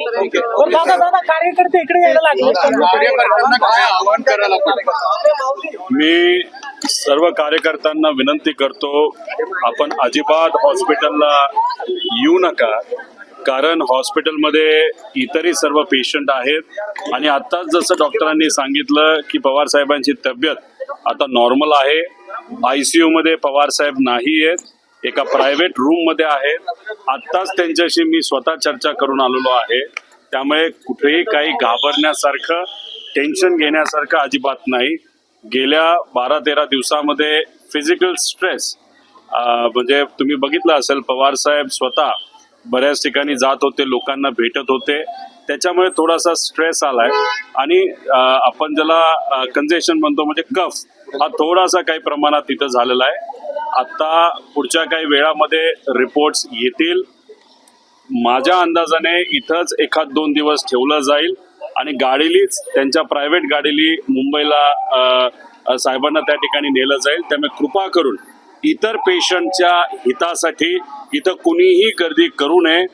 पण दादा कार्यकर्ते इकडे यायला लागले. कार्यकर्त्यांना काय आवाहन करायला पाहिजे? मी सर्व कार्यकर्त्यांना विनंती करतो, आपण अजिबात हॉस्पिटलला येऊ नका, कारण हॉस्पिटलमध्ये इतरही सर्व पेशंट आहेत आणि आत्ताच जसं डॉक्टरांनी सांगितलं की पवार साहेबांची तब्येत आता नॉर्मल आहे. ICU मध्ये पवार साहेब नाही आहेत, एका प्रायव्हेट रूम मध्ये आहेत. आत्ताच त्यांच्याशी मी स्वतः चर्चा करून आलेलो आहे. त्यामुळे कुठेही काही घाबरण्यासारखं, टेन्शन घेण्यासारखं अजिबात नाही. गेल्या 12-13 दिवसामध्ये फिजिकल स्ट्रेस म्हणजे तुम्ही बघितलं असेल, पवार साहेब स्वतः बऱ्याच ठिकाणी जात होते, लोकांना भेटत होते, त्याच्यामुळे थोडासा स्ट्रेस आलाय आणि आपण ज्याला कंजेशन म्हणतो म्हणजे कफ हा थोडासा काही प्रमाणात तिथं झालेला आहे. आता पुढच्या काही वेळामध्ये रिपोर्ट्स येतील. माझ्या अंदाजाने इथंच 1-2 दिवस ठेवलं जाईल आणि गाडीलीच त्यांच्या प्रायव्हेट गाडीली मुंबईला साहेबांना त्या ठिकाणी नेलं जाईल. त्यामुळे कृपा करून इतर पेशंटच्या हितासाठी इथं कुणीही गर्दी करू नये.